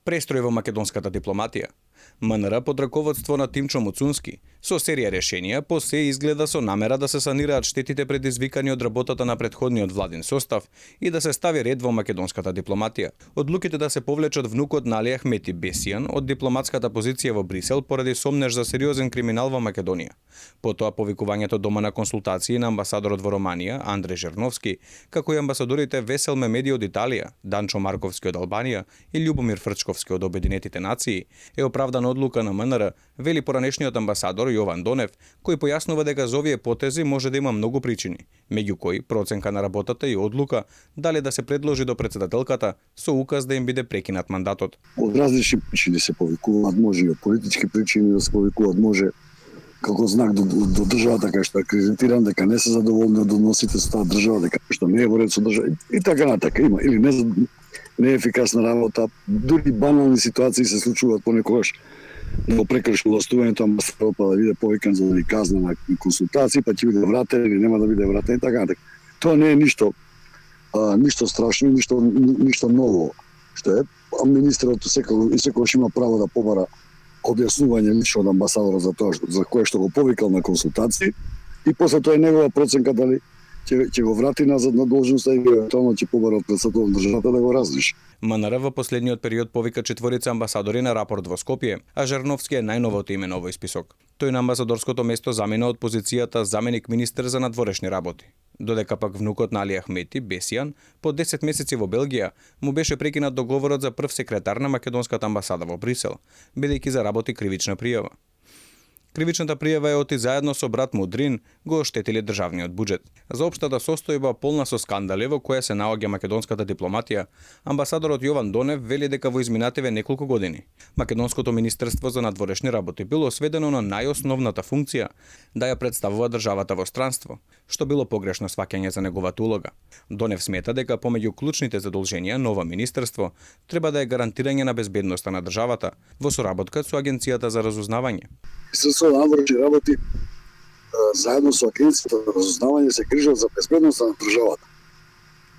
Престрој во македонската дипломатија. МНР под раководство на Тимчо Муцунски со серија решенија по се изгледа со намера да се санираат штетите предизвикани од работата на претходниот владин состав и да се стави ред во македонската дипломатија. Одлуките да се повлечат внукот на Али Ахмети Бесијан од дипломатската позиција во Брисел поради сомнеж за сериозен криминал во Македонија. Потоа повикувањето дома на консултации на амбасадорот во Романија Андреј Жерновски, како и амбасадорите Весел Мемеди од Италија, Данчо Марковски од Албанија и Љубомир Фрчковски од Обединетите нации, е оправдана одлука на МНР, вели поранешниот амбасадор Јован Донев, кој појаснува дека за овие потези може да има многу причини, меѓу кои проценка на работата и одлука дали да се предложи до председателката со указ да им биде прекинат мандатот. Од различни причини се повикуваат, може и од политички причини да се повикуваат, може како знак до државата кај што е акредитиран дека не се задоволни од односите со таа држава, дека што не е во ред со држава и така натака има или не е ефикасна работа, дури банални ситуации се случуваат понекогаш да го прекрши властувањето амбасадор па да биде повикан за да ви казна на консултации, па ќе биде вратен или нема да биде вратен и така натака. Тоа не е ништо страшно, ништо ново, што е министерот секогаш има право да побара објаснување лично од амбасадорот за тоа за кое што го повикал на консултации и после тоа е негова проценка дали ќе го врати назад на должноста или евентуално ќе побара од председателот на државата да го разреши. МНР во последниот период повика 4 амбасадори на рапорт во Скопје, а Жерновски е најновото име на овој список. Тој на амбасадорското место замина од позицијата заменик министер за надворешни работи. Додека пак внукот на Али Ахмети Бесијан по 10 месеци во Белгија му беше прекинат договорот за прв секретар на македонската амбасада во Брисел, бидејќи заработи кривична пријава. Кривичната пријава е оти заедно со брат му Дрин го оштетиле државниот буџет. За општата состојба полна со скандали во која се наоѓа македонската дипломатија, амбасадорот Јован Донев вели дека во изминативе неколку години македонското министерство за надворешни работи било сведено на најосновната функција да ја представува државата во странство, што било погрешно сваќање за неговата улога. Донев смета дека помеѓу клучните задолженија нова министерство треба да е гарантирање на безбедноста на државата во соработка со агенцијата за разузнавање. Министерството на надворешни работи заедно со агенцијата за разузнавање се грижат за безбедноста на државата.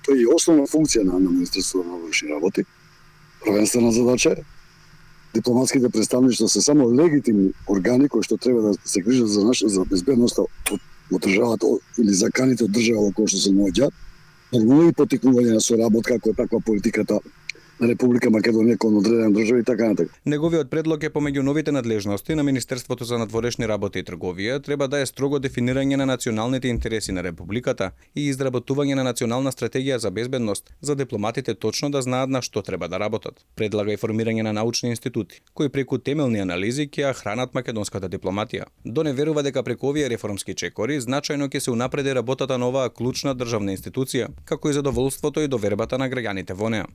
Тоа е основна функција на Министерството на надворешни работи. Првенствена задача е дипломатските представништва се само легитимни органи кои што треба да се грижат за безбедноста во државата или заканите од држава во која што се наоѓа, нормално и поттикнување на соработка како таква политиката на Република Македонија кон одредена држава и така натака. Неговиот предлог е помеѓу новите надлежности на Министерството за надворешни работи и трговија треба да е строго дефинирање на националните интереси на Републиката и изработување на национална стратегија за безбедност за дипломатите точно да знаат на што треба да работат. Предлага и формирање на научни институти кои преку темелни анализи ќе ја хранат македонската дипломатија. Доне верува дека преку овие реформски чекори значајно ќе се унапреди работата на оваа клучна државна институција, како и задоволството и довербата на граѓаните во неа.